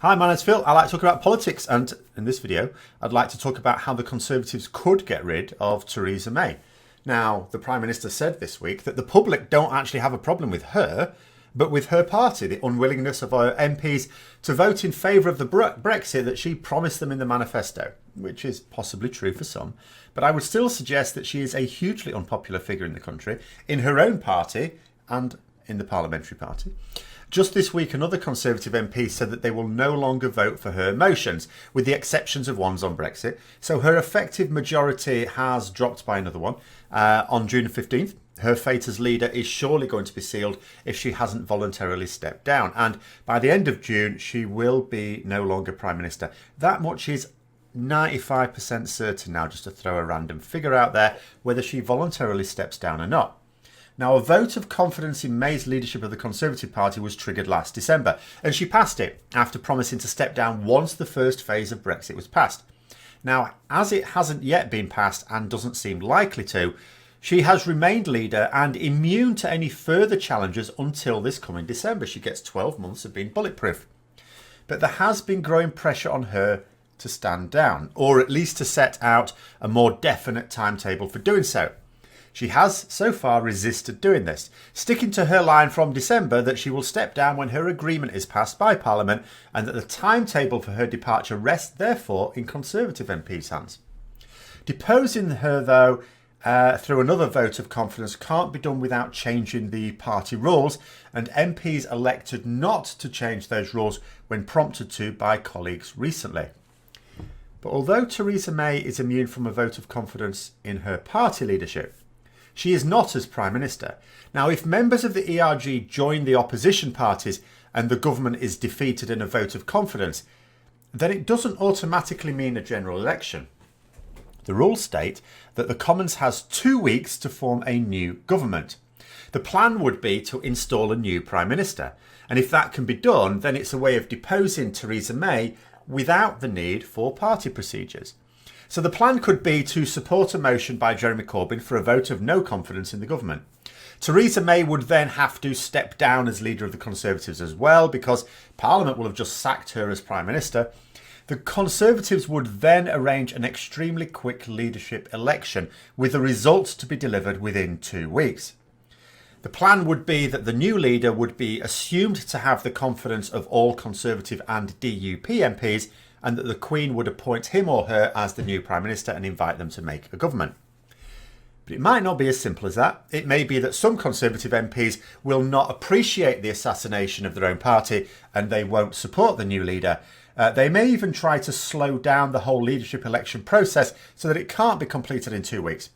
Hi, my name's Phil. I like to talk about politics, and in this video, I'd like to talk about how the Conservatives could get rid of Theresa May. Now, the Prime Minister said this week that the public don't actually have a problem with her, but with her party, the unwillingness of our MPs to vote in favour of the Brexit that she promised them in the manifesto, which is possibly true for some. But I would still suggest that she is a hugely unpopular figure in the country, in her own party and in the parliamentary party. Just this week, another Conservative MP said that they will no longer vote for her motions, with the exceptions of ones on Brexit. So her effective majority has dropped by another one. On June 15th, her fate as leader is surely going to be sealed if she hasn't voluntarily stepped down. And by the end of June, she will be no longer Prime Minister. That much is 95% certain now, just to throw a random figure out there, whether she voluntarily steps down or not. Now, a vote of confidence in May's leadership of the Conservative Party was triggered last December, and she passed it after promising to step down once the first phase of Brexit was passed. Now, as it hasn't yet been passed and doesn't seem likely to, she has remained leader and immune to any further challenges until this coming December. She gets 12 months of being bulletproof. But there has been growing pressure on her to stand down, or at least to set out a more definite timetable for doing so. She has so far resisted doing this, sticking to her line from December that she will step down when her agreement is passed by Parliament, and that the timetable for her departure rests therefore in Conservative MPs' hands. Deposing her, though, through another vote of confidence can't be done without changing the party rules, and MPs elected not to change those rules when prompted to by colleagues recently. But although Theresa May is immune from a vote of confidence in her party leadership, she is not as Prime Minister. Now, if members of the ERG join the opposition parties and the government is defeated in a vote of confidence, then it doesn't automatically mean a general election. The rules state that the Commons has 2 weeks to form a new government. The plan would be to install a new Prime Minister. And if that can be done, then it's a way of deposing Theresa May without the need for party procedures. So the plan could be to support a motion by Jeremy Corbyn for a vote of no confidence in the government. Theresa May would then have to step down as leader of the Conservatives as well, because Parliament will have just sacked her as Prime Minister. The Conservatives would then arrange an extremely quick leadership election, with the results to be delivered within 2 weeks. The plan would be that the new leader would be assumed to have the confidence of all Conservative and DUP MPs, and that the Queen would appoint him or her as the new Prime Minister and invite them to make a government. But it might not be as simple as that. It may be that some Conservative MPs will not appreciate the assassination of their own party and they won't support the new leader. They may even try to slow down the whole leadership election process so that it can't be completed in 2 weeks.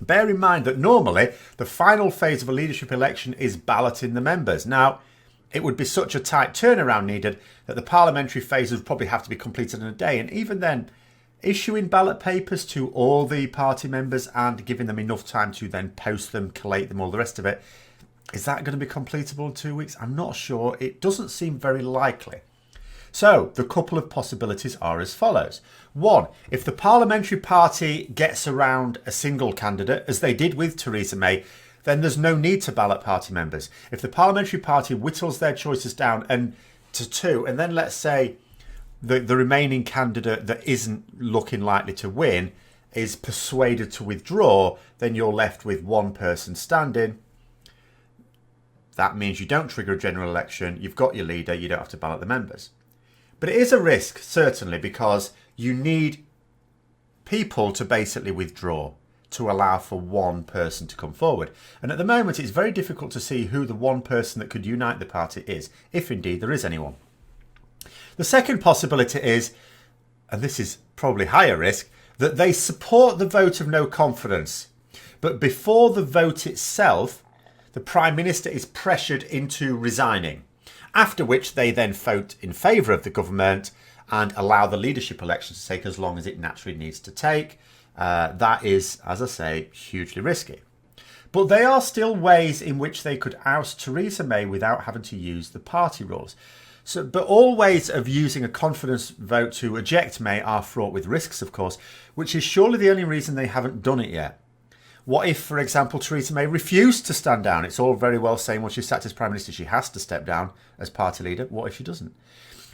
Bear in mind that normally the final phase of a leadership election is balloting the members. Now, it would be such a tight turnaround needed that the parliamentary phase would probably have to be completed in a day. And even then, issuing ballot papers to all the party members and giving them enough time to then post them, collate them, all the rest of it, is that going to be completable in 2 weeks? I'm not sure. It doesn't seem very likely. So the couple of possibilities are as follows. One, if the parliamentary party gets around a single candidate, as they did with Theresa May, then there's no need to ballot party members. If the parliamentary party whittles their choices down to 2, and then let's say the remaining candidate that isn't looking likely to win is persuaded to withdraw, then you're left with one person standing. That means you don't trigger a general election. You've got your leader. You don't have to ballot the members. But it is a risk, certainly, because you need people to basically withdraw to allow for one person to come forward. And at the moment, it's very difficult to see who the one person that could unite the party is, if indeed there is anyone. The second possibility is, and this is probably higher risk, that they support the vote of no confidence. But before the vote itself, the Prime Minister is pressured into resigning, after which they then vote in favour of the government and allow the leadership election to take as long as it naturally needs to take. That is, as I say, hugely risky. But there are still ways in which they could oust Theresa May without having to use the party rules. But all ways of using a confidence vote to eject May are fraught with risks, of course, which is surely the only reason they haven't done it yet. What if, for example, Theresa May refused to stand down? It's all very well saying, well, she's sat as Prime Minister, she has to step down as party leader. What if she doesn't?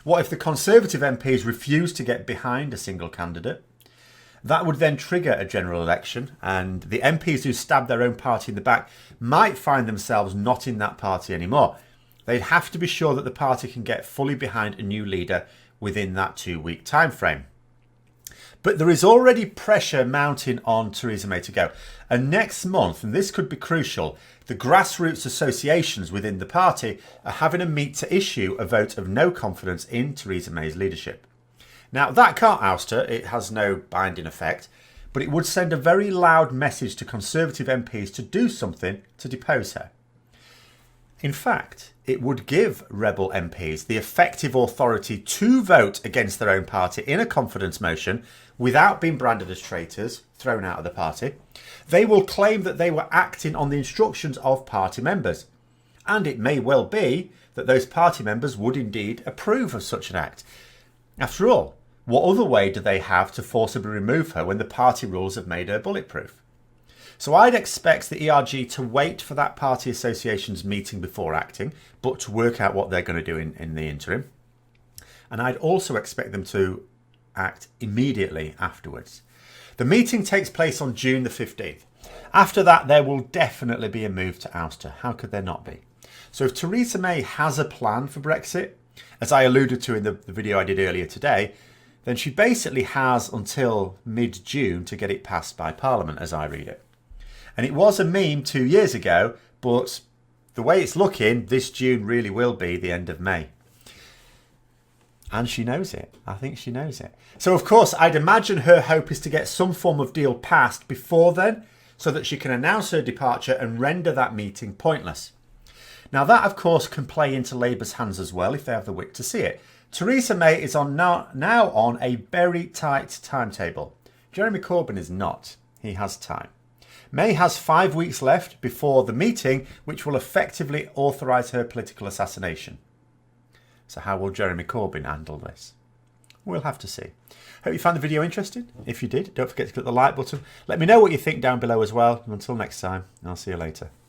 What if the Conservative MPs refuse to get behind a single candidate? That would then trigger a general election, and the MPs who stabbed their own party in the back might find themselves not in that party anymore. They'd have to be sure that the party can get fully behind a new leader within that 2-week time frame. But there is already pressure mounting on Theresa May to go. And next month, and this could be crucial, the grassroots associations within the party are having a meet to issue a vote of no confidence in Theresa May's leadership. Now, that can't oust her, it has no binding effect, but it would send a very loud message to Conservative MPs to do something to depose her. In fact, it would give rebel MPs the effective authority to vote against their own party in a confidence motion without being branded as traitors, thrown out of the party. They will claim that they were acting on the instructions of party members. And it may well be that those party members would indeed approve of such an act. After all, what other way do they have to forcibly remove her when the party rules have made her bulletproof? So I'd expect the ERG to wait for that party association's meeting before acting, but to work out what they're going to do in the interim. And I'd also expect them to act immediately afterwards. The meeting takes place on June the 15th. After that, there will definitely be a move to oust her. How could there not be? So if Theresa May has a plan for Brexit, as I alluded to in the video I did earlier today, then she basically has until mid-June to get it passed by Parliament, as I read it. And it was a meme 2 years ago, but the way it's looking, this June really will be the end of May. And she knows it. I think she knows it. So, of course, I'd imagine her hope is to get some form of deal passed before then, so that she can announce her departure and render that meeting pointless. Now, that, of course, can play into Labour's hands as well if they have the wit to see it. Theresa May is now on a very tight timetable. Jeremy Corbyn is not. He has time. May has 5 weeks left before the meeting, which will effectively authorise her political assassination. So how will Jeremy Corbyn handle this? We'll have to see. Hope you found the video interesting. If you did, don't forget to click the like button. Let me know what you think down below as well. And until next time, I'll see you later.